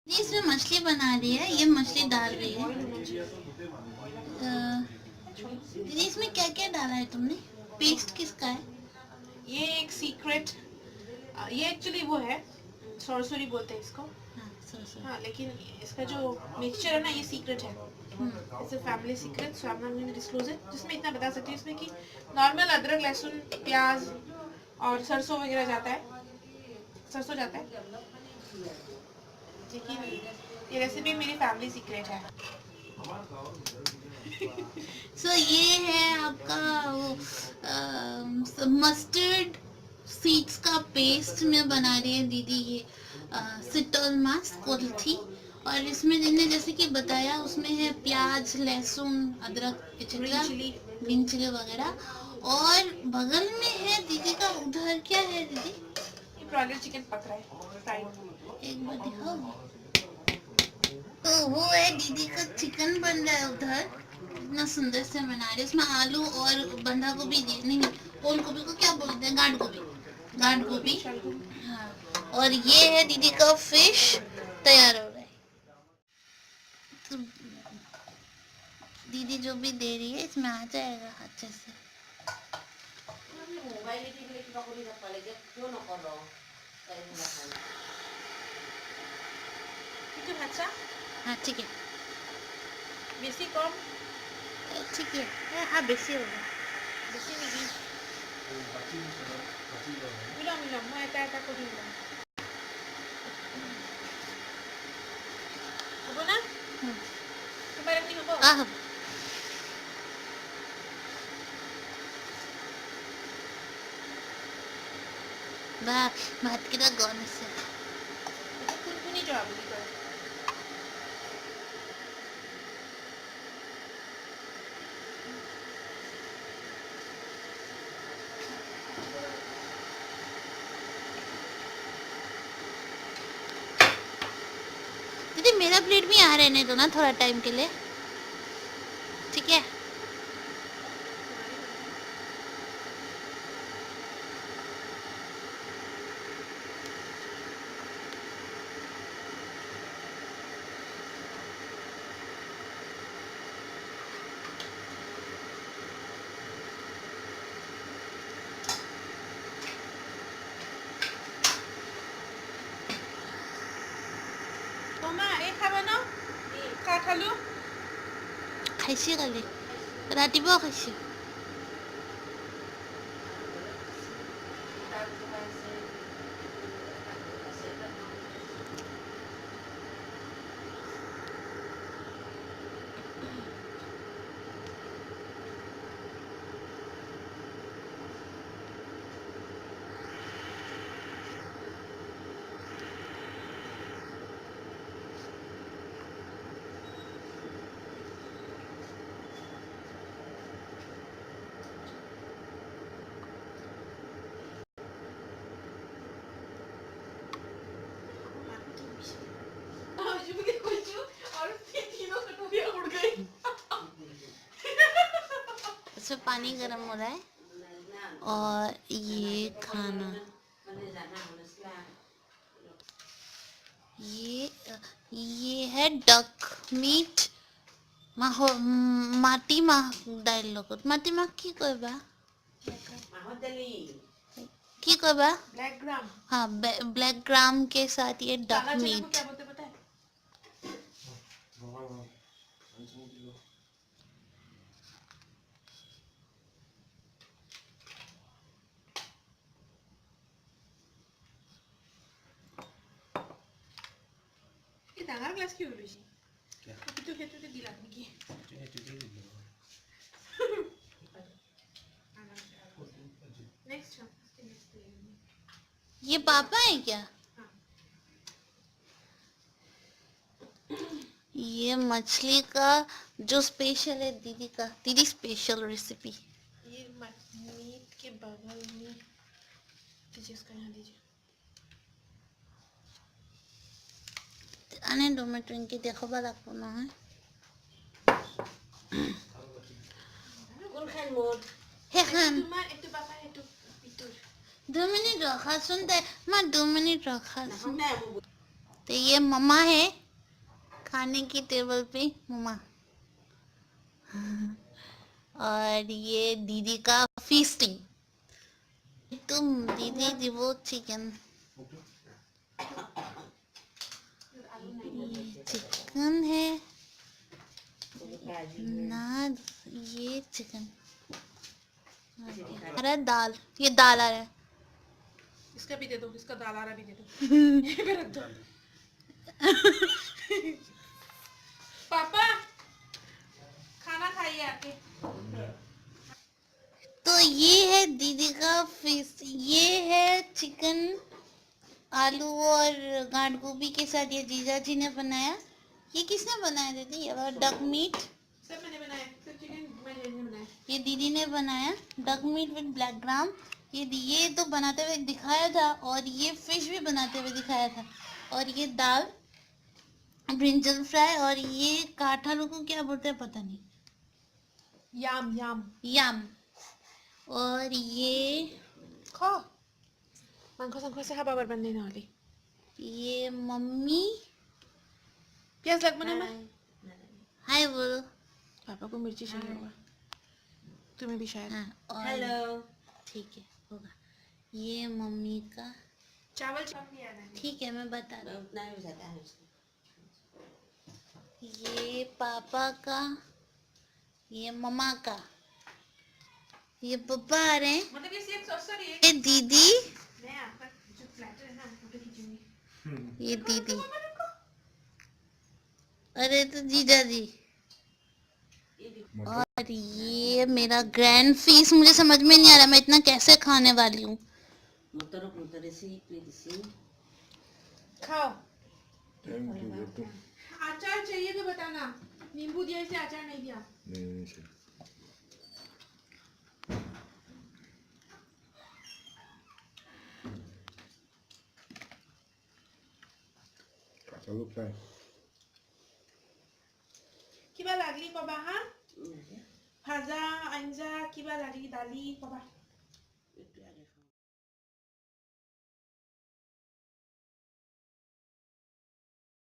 ये इसमें मछली बना रही है, ये मछली डाल रही है। दीदी इसमें क्या क्या डाला है तुमने? पेस्ट किसका है? ये एक सीक्रेट, ये एक्चुअली वो है सरसोरी बोलते हैं इसको। हाँ, लेकिन इसका जो मिक्सचर है ना, ये सीक्रेट है। It's a family secret, so I am not going to disclose it. जिसमें इतना बता सकती हूँ इसमें कि नॉर्मल अदरक, लहसुन, प्याज और सरसों वगैरह जाता है, सरसों जाता है, लेकिन ये रेसिपी मेरी फैमिली सीक्रेट है। ये है आपका वो मस्टर्ड सीड्स का पेस्ट में बना रही है दीदी। ये सिटोल मास कोल्थी, और इसमें जिन्हें जैसे कि बताया उसमें है प्याज, लहसुन, अदरक, ग्रीन चिली वगैरह। और बगल में है दीदी का, उधर क्या है दीदी? ये ब्रॉयलर चिकन पक रहा है, फ्राइड। एक बार दिखाओ। तो वो है दीदी का चिकन बन रहा है उधर, इतना सुंदर से बना रहे। इसमें आलू और बंधा गोभी दिए, नहीं ओल गोभी को क्या बोलते हैं, गांठ गोभी, गांठ गोभी। हाँ, और ये है दीदी का फिश तैयार हो रहा है। तो दीदी जो भी दे रही है इसमें आ जाएगा अच्छे से। अच्छा, हाँ ठीक है, बेसी कम, ठीक है। हाँ बेसी होगा। बेसी नहीं, मिला मिला, मैं এটা করে দিলাম। হবো না? এবার এমনি হবো? আহ বাহ, ভাত কেইটা গন আছে। কুনকুনি জবা বুলি কয়। दीदी मेरा प्लेट भी यहाँ रहने दो ना थोड़ा टाइम के लिए, ठीक है? মা এই খাবা ন? কা খালো? খাইছে কালি, ৰাতিপুৱা খাইছে। इसमें पानी गर्म हो रहा है और ये खाना, ये है डक मीट। माटी माह डाल লগত, माटी माह की कहबा, की कहबा? Black gram. हाँ, ब्लैक ग्राम के साथ ये डक काला चने को मीट। क्या बोलते पता है? ये ডাঙৰ গ্লাস কি লৈছি? কিন্তু হেতুতে দিলা নেকি? नेक्स्ट ये पापा है क्या? ये मछली का जो स्पेशल है दीदी का, दीदी स्पेशल रेसिपी। ये मीट के बगल में दीजिए, इसका यहाँ दीजिए। आने दो, मैं ट्विंकी देखो बा लागबो ना है। কোনখান মোর? হেখান তোমার একটু বাবা একটু ভিতর। 2 মিনিট রখাচোন দে, মা 2 মিনিট রখাচোন। तो ये मम्मा है खाने की टेबल पे, मम्मा। और ये दीदी का फीस्टिंग। तुम दीदी दी वो चिकन, ये चिकन है ना, ये चिकन आ रहा है, दाल, ये दाल आ रहा है। इसका भी दे दो, इसका दाल आ रहा भी दे दो। ये भी रख दो। पापा खाना खाइए आके। तो ये है दीदी का फिश, ये है चिकन आलू और गांठ गोभी के साथ, ये जीजा जी ने बनाया। ये किसने बनाया दीदी? और डक मीट सब मैंने बनाया, सब चिकन मैंने बनाया। ये दीदी ने बनाया, duck meat with black gram. ये तो बनाते हुए दिखाया था, और ये फिश भी बनाते हुए दिखाया था। और ये दाल, ब्रिंजल फ्राई, और ये काठा को क्या बोलते हैं पता नहीं, याम याम याम। और ये खाओ, मांगो संगो से हवा बर बनने वाली। ये मम्मी प्याज लग बना मैं। हाय बोलो। पापा को मिर्ची चाहिए होगा, तुम्हें भी शायद। हाँ, और हेलो, ठीक है होगा। ये मम्मी का चावल ठीक है, मैं बता रही हूँ। ये पापा का, ये मम्मा का, ये पापा आ रहे हैं, मतलब ये सिर्फ सॉरी है। ये दीदी, मैं आपका जो फ्लैटर है ना फोटो खींचूंगी। ये दीदी, अरे तो जीजा जी। और ये मेरा ग्रैंड फीस, मुझे समझ में नहीं आ रहा मैं इतना कैसे खाने वाली हूँ। खाओ। अचार चाहिए तो बताना, नींबू दिया इसे, अचार नहीं दिया। কিবা লাগলি কবা হা, ভাজা আঞ্জা কিবা লাগলি দালি কবা।